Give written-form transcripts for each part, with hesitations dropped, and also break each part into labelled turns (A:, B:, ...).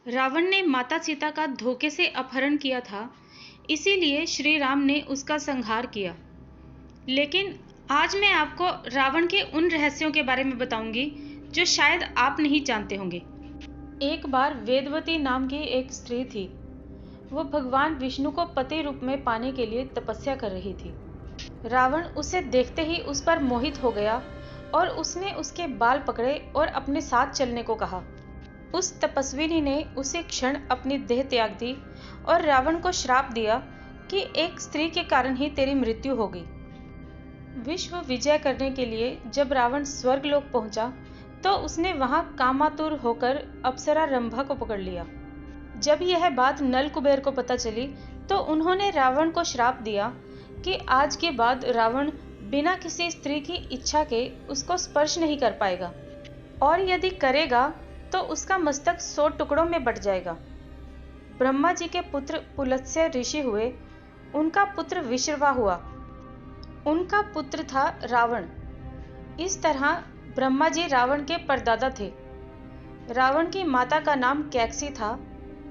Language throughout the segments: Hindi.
A: रावण ने माता सीता का धोखे से अपहरण किया था, इसीलिए श्री राम ने उसका संहार किया। लेकिन आज मैं आपको रावण के उन रहस्यों के बारे में बताऊंगी जो शायद आप नहीं जानते होंगे। एक बार वेदवती नाम की एक स्त्री थी। वो भगवान विष्णु को पति रूप में पाने के लिए तपस्या कर रही थी। रावण उसे देखते ही उस पर मोहित हो गया और उसने उसके बाल पकड़े और अपने साथ चलने को कहा। उस तपस्विनी ने उसी क्षण अपनी देह त्याग दी और रावण को श्राप दिया कि एक स्त्री के कारण ही तेरी मृत्यु होगी। विश्व विजय करने के लिए जब रावण स्वर्गलोक पहुंचा तो उसने वहां कामातुर होकर अप्सरा रंभा को पकड़ लिया। जब यह बात नल कुबेर को पता चली तो उन्होंने रावण को श्राप दिया कि आज के बाद रावण बिना किसी स्त्री की इच्छा के उसको स्पर्श नहीं कर पाएगा, और यदि करेगा तो उसका मस्तक 100 टुकड़ों में बट जाएगा। ब्रह्मा जी के पुत्र पुलत्स्य ऋषि हुए। उनका पुत्र विश्रवा हुआ। उनका पुत्र था रावण। इस तरह ब्रह्मा जी रावण के परदादा थे। रावण की माता का नाम कैकसी था,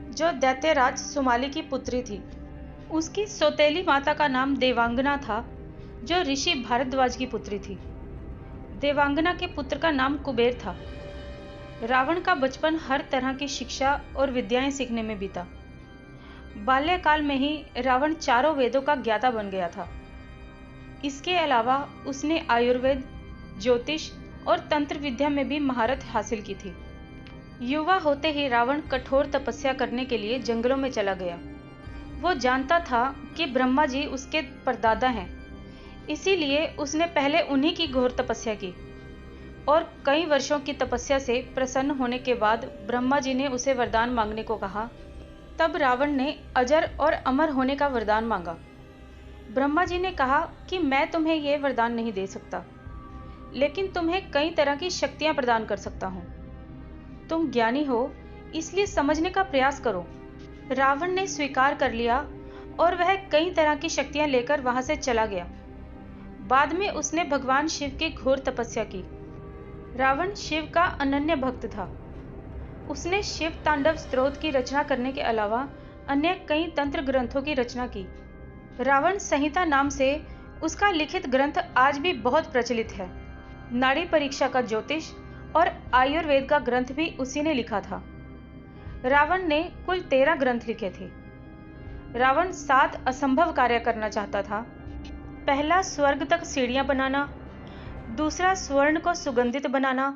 A: जो दैत्यराज सुमाली की पुत्री थी। उसकी सौतेली माता का नाम देवांगना था, जो ऋषि भारद्वाज की पुत्री थी। देवांगना के पुत्र का नाम कुबेर था। रावण का बचपन हर तरह की शिक्षा और विद्याएं सीखने में बीता। बाल्यकाल में ही रावण चारों वेदों का ज्ञाता बन गया था। इसके अलावा उसने आयुर्वेद, ज्योतिष और तंत्र विद्या में भी महारत हासिल की थी। युवा होते ही रावण कठोर तपस्या करने के लिए जंगलों में चला गया। वो जानता था कि ब्रह्मा जी उसके परदादा हैं, इसीलिए उसने पहले उन्हीं की घोर तपस्या की, और कई वर्षों की तपस्या से प्रसन्न होने के बाद ब्रह्मा जी ने उसे वरदान मांगने को कहा। तब रावण ने अजर और अमर होने का वरदान मांगा। ब्रह्मा जी ने कहा कि मैं तुम्हें यह वरदान नहीं दे सकता, लेकिन तुम्हें कई तरह की शक्तियां प्रदान कर सकता हूं। तुम ज्ञानी हो, इसलिए समझने का प्रयास करो। रावण ने स्वीकार कर लिया और वह कई तरह की शक्तियां लेकर वहां से चला गया। बाद में उसने भगवान शिव की घोर तपस्या की। रावण शिव का अनन्य भक्त था। उसने शिव तांडव स्तोत्र की रचना करने के अलावा अन्य कई तंत्र ग्रंथों की रचना की। रावण संहिता नाम से उसका लिखित ग्रंथ आज भी बहुत प्रचलित है। नाड़ी परीक्षा का ज्योतिष और आयुर्वेद का ग्रंथ भी उसी ने लिखा था। रावण ने कुल 13 ग्रंथ लिखे थे। रावण 7 असंभव कार्य करना चाहता था। पहला, स्वर्ग तक सीढ़ियां बनाना। दूसरा, स्वर्ण को सुगंधित बनाना।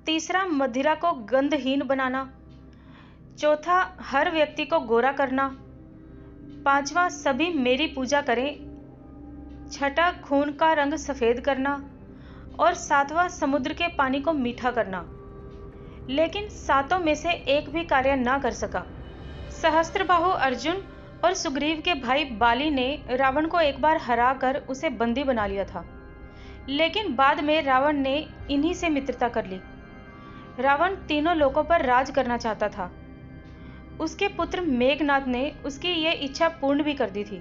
A: तीसरा, मदिरा को गंधहीन बनाना। चौथा, हर व्यक्ति को गोरा करना। पांचवा, सभी मेरी पूजा करें। छठा, खून का रंग सफेद करना। और सातवां, समुद्र के पानी को मीठा करना। लेकिन सातों में से एक भी कार्य ना कर सका। सहस्त्रबाहु अर्जुन और सुग्रीव के भाई बाली ने रावण को एक बार हराकर उसे बंदी बना लिया था, लेकिन बाद में रावण ने इन्हीं से मित्रता कर ली। रावण तीनों लोकों पर राज करना चाहता था। उसके पुत्र मेघनाद ने उसकी ये इच्छा पूर्ण भी कर दी थी।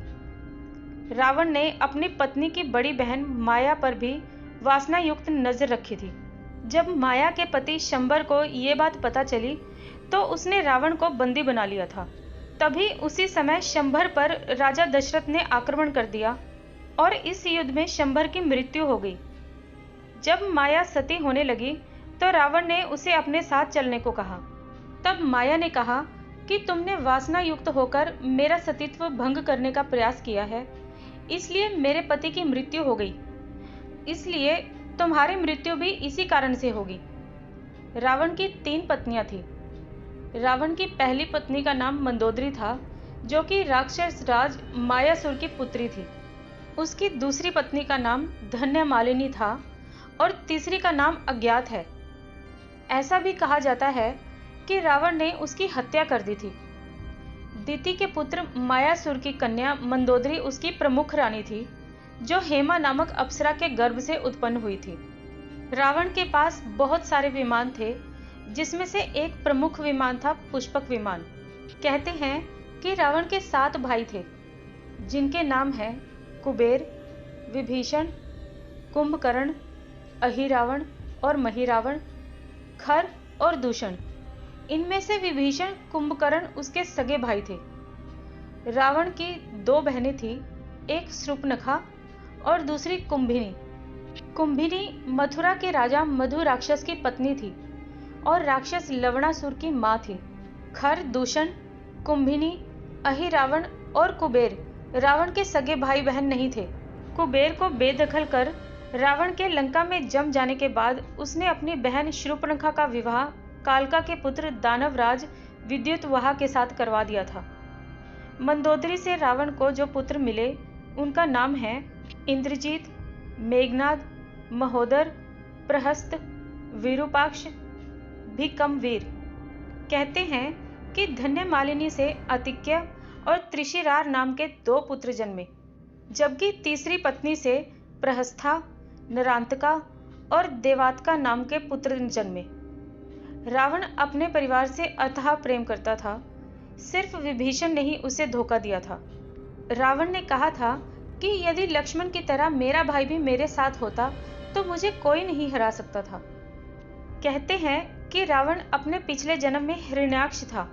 A: रावण ने अपनी पत्नी की बड़ी बहन माया पर भी वासना युक्त नजर रखी थी। जब माया के पति शंबर को ये बात पता चली तो उसने रावण को बंदी बना लिया था। तभी उसी समय शंबर पर राजा दशरथ ने आक्रमण कर दिया और इस युद्ध में शंबर की मृत्यु हो गई। जब माया सती होने लगी तो रावण ने उसे अपने साथ चलने को कहा। तब माया ने कहा कि तुमने वासना युक्त होकर मेरा सतीत्व भंग करने का प्रयास किया है, इसलिए मेरे पति की मृत्यु हो गई, इसलिए तुम्हारी मृत्यु भी इसी कारण से होगी। रावण की 3 पत्नियां थी। रावण की पहली पत्नी का नाम मंदोदरी था, जो कि राक्षस राज मायासुर की पुत्री थी। उसकी दूसरी पत्नी का नाम धन्यमालिनी था और तीसरी का नाम अज्ञात है। ऐसा भी कहा जाता है कि रावण ने उसकी हत्या कर दी थी। दिति के पुत्र मायासुर की कन्या मंदोदरी उसकी प्रमुख रानी थी, जो हेमा नामक अप्सरा के गर्भ से उत्पन्न हुई थी। रावण के पास बहुत सारे विमान थे, जिसमें से एक प्रमुख विमान था पुष्पक विमान। कहते हैं कि रावण के 7 भाई थे, जिनके नाम हैं कुबेर, विभीषण, कुंभकर्ण, अहिरावण और महिरावण, खर और दूषण। इनमें से विभीषण कुंभकर्ण उसके सगे भाई थे। रावण की 2 बहनें थीं, एक शूर्पणखा और दूसरी कुंभिनी। कुंभिनी मथुरा के राजा मधु राक्षस की पत्नी थी और राक्षस लवणासुर की मां थी। खर, दूषण, कुंभिनी, अहिरावण और कुबेर रावण के सगे भाई बहन नहीं थे। कुबेर को बेदखल कर रावण के लंका में जम जाने के बाद उसने अपनी बहन शूर्पणखा का विवाह कालका के पुत्र दानवराज विद्युतवाहा के साथ करवा दिया था। मंदोदरी से रावण को जो पुत्र मिले उनका नाम है इंद्रजीत, मेघनाद, महोदर, प्रहस्त, विरूपाक्ष, भीकमवीर। कहते हैं कि धन्यमालिनी से अतिक्य और त्रिशिरार नाम के 2 पुत्र जन्मे, जबकि तीसरी पत्नी से प्रहस्था, नरांतका और देवात्का नाम के पुत्र जन्मे। रावण अपने परिवार से अथाह प्रेम करता था, सिर्फ विभीषण ने ही उसे धोखा दिया था। रावण ने कहा था कि यदि लक्ष्मण की तरह मेरा भाई भी मेरे साथ होता तो मुझे कोई नहीं हरा सकता था। कहते हैं कि रावण अपने पिछले जन्म में हिरण्याक्ष था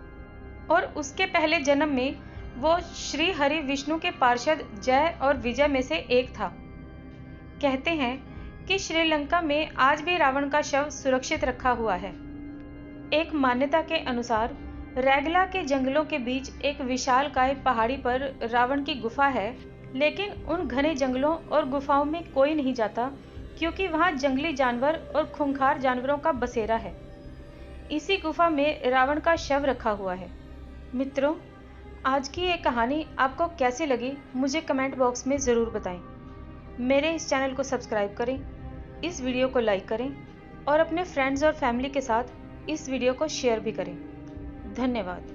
A: और उसके पहले जन्म में वो श्री हरि विष्णु के पार्षद जय और विजय में से एक था। कहते हैं कि श्रीलंका में आज भी रावण का शव सुरक्षित रखा हुआ है। एक मान्यता के अनुसार रैगला के जंगलों के बीच एक विशालकाय पहाड़ी पर रावण की गुफा है, लेकिन उन घने जंगलों और गुफाओं में कोई नहीं जाता क्योंकि वहां जंगली जानवर और खूंखार जानवरों का बसेरा है। इसी गुफा में रावण का शव रखा हुआ है। मित्रों, आज की ये कहानी आपको कैसी लगी मुझे कमेंट बॉक्स में ज़रूर बताएं। मेरे इस चैनल को सब्सक्राइब करें, इस वीडियो को लाइक करें और अपने फ्रेंड्स और फैमिली के साथ इस वीडियो को शेयर भी करें। धन्यवाद।